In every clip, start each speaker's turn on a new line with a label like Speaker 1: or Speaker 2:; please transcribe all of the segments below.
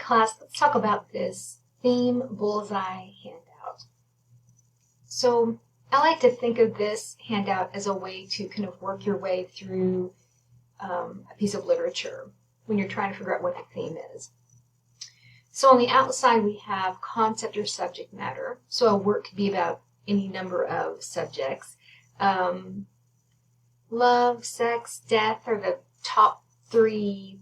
Speaker 1: class, let's talk about this theme bullseye handout. So I like to think of this handout as a way to kind of work your way through a piece of literature when you're trying to figure out what the theme is. So on the outside we have concept or subject matter. So a work could be about any number of subjects. Love, sex, death are the top three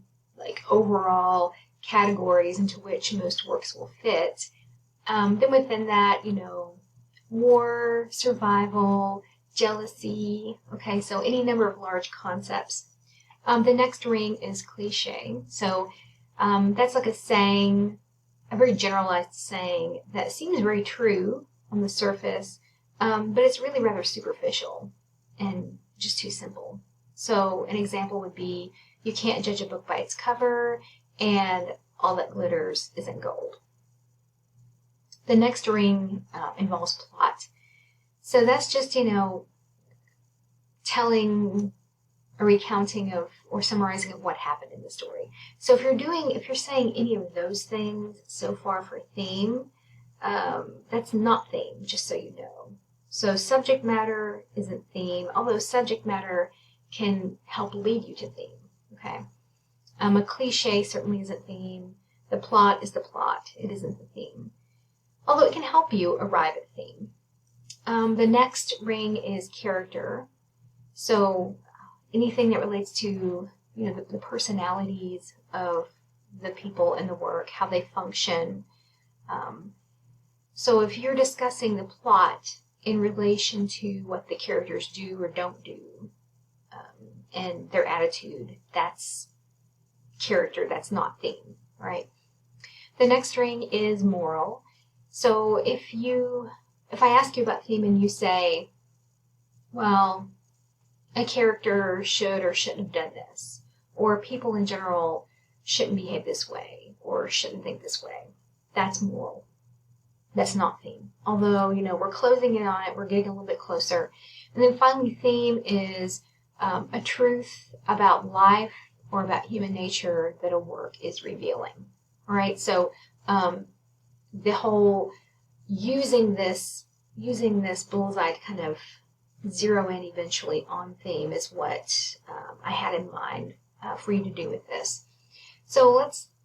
Speaker 1: overall categories into which most works will fit. Then within that, war, survival, jealousy, okay, so any number of large concepts. The next ring is cliche. So that's like a saying, a very generalized saying that seems very true on the surface, but it's really rather superficial and just too simple. So an example would be, you can't judge a book by its cover, and all that glitters isn't gold. The next ring involves plot. So that's just, telling a recounting of or summarizing of what happened in the story. So if you're saying any of those things so far for theme, that's not theme, just so you know. So subject matter isn't theme, although subject matter can help lead you to theme. Okay. A cliche certainly isn't theme. The plot is the plot. It isn't the theme. Although it can help you arrive at theme. The next ring is character. So anything that relates to the personalities of the people in the work, how they function. So if you're discussing the plot in relation to what the characters do or don't do, and their attitude, that's character, that's not theme, right? The next ring is moral. So if I ask you about theme and you say, well, a character should or shouldn't have done this, or people in general shouldn't behave this way, or shouldn't think this way, that's moral. That's not theme. Although, we're closing in on it, we're getting a little bit closer. And then finally, theme is a truth about life or about human nature that a work is revealing. All right, so the whole using this bullseye to kind of zero in eventually on theme is what I had in mind for you to do with this. So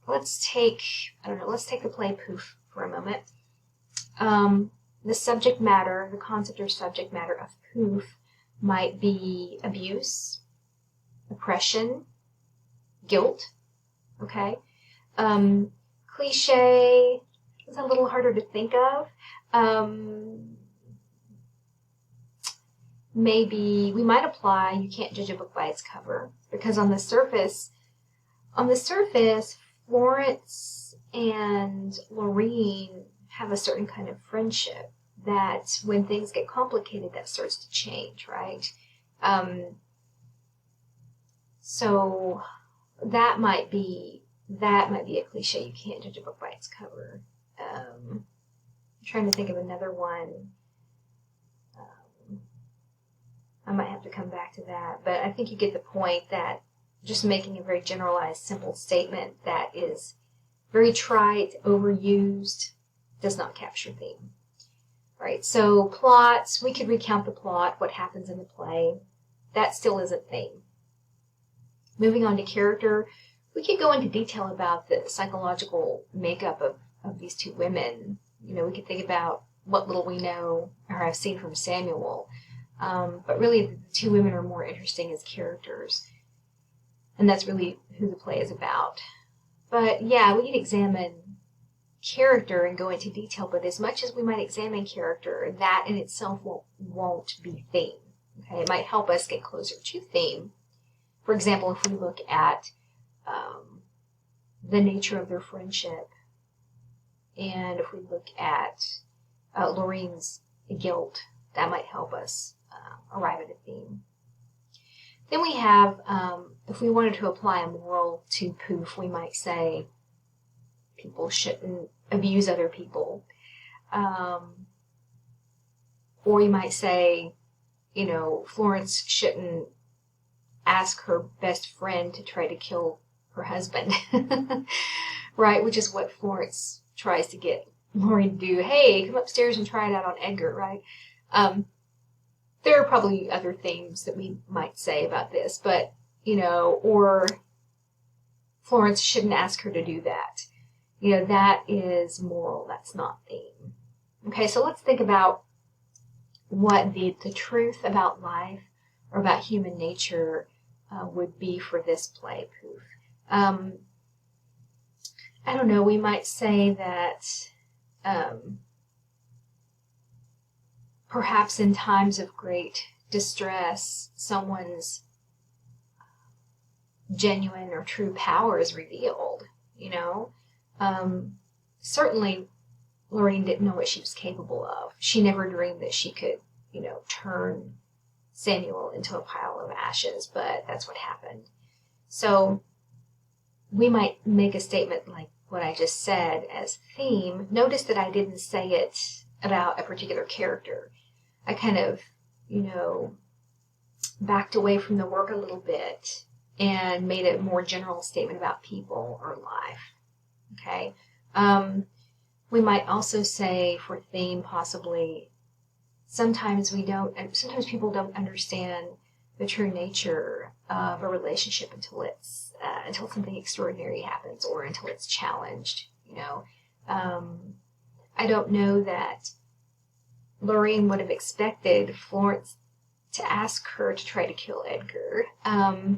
Speaker 1: let's take the play Poof for a moment. The subject matter, the concept or subject matter of Poof might be abuse, oppression, guilt, okay? Cliche is a little harder to think of. Maybe we might apply, you can't judge a book by its cover, because on the surface, Florence and Lorene have a certain kind of friendship that when things get complicated, that starts to change, right? So that might be a cliche. You can't judge a book by its cover. I'm trying to think of another one. I might have to come back to that, but I think you get the point that just making a very generalized, simple statement that is very trite, overused, does not capture theme. Right, so plots, we could recount the plot, what happens in the play. That still isn't theme. Moving on to character, we could go into detail about the psychological makeup of these two women. We could think about what little we know or have seen from Samuel. But really, the two women are more interesting as characters. And that's really who the play is about. But yeah, we could examine character and go into detail, but as much as we might examine character, that in itself won't be theme. Okay, it might help us get closer to theme. For example, if we look at the nature of their friendship, and if we look at Lorene's guilt, that might help us arrive at a theme. Then we have, if we wanted to apply a moral to Poof, we might say people shouldn't abuse other people. Or you might say, Florence shouldn't ask her best friend to try to kill her husband. Right, which is what Florence tries to get Lorraine to do. Hey, come upstairs and try it out on Edgar, right? Um, there are probably other things that we might say about this, but, or Florence shouldn't ask her to do that. That is moral, that's not theme. Okay, so let's think about what the truth about life or about human nature would be for this play, Poof. I don't know, we might say that perhaps in times of great distress, someone's genuine or true power is revealed, Certainly, Lorraine didn't know what she was capable of. She never dreamed that she could, turn Samuel into a pile of ashes, but that's what happened. So we might make a statement like what I just said as theme. Notice that I didn't say it about a particular character. I kind of, backed away from the work a little bit and made a more general statement about people or life. Okay? We might also say for theme possibly sometimes people don't understand the true nature of a relationship until something extraordinary happens or until it's challenged. I don't know that Lorraine would have expected Florence to ask her to try to kill Edgar. I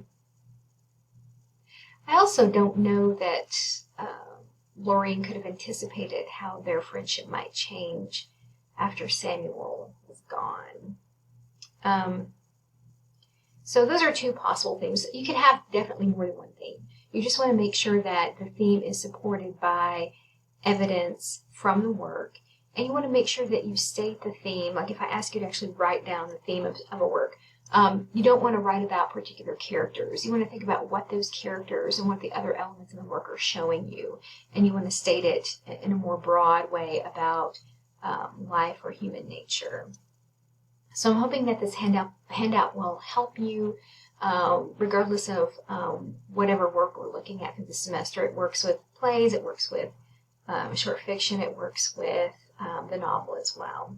Speaker 1: also don't know that Lorraine could have anticipated how their friendship might change after Samuel was gone. So those are two possible themes. You can have definitely more than one theme. You just want to make sure that the theme is supported by evidence from the work, and you want to make sure that you state the theme. Like if I ask you to actually write down the theme of a work, you don't want to write about particular characters. You want to think about what those characters and what the other elements in the work are showing you, and you want to state it in a more broad way about life or human nature. So I'm hoping that this handout will help you regardless of whatever work we're looking at through the semester. It works with plays, it works with short fiction, it works with the novel as well.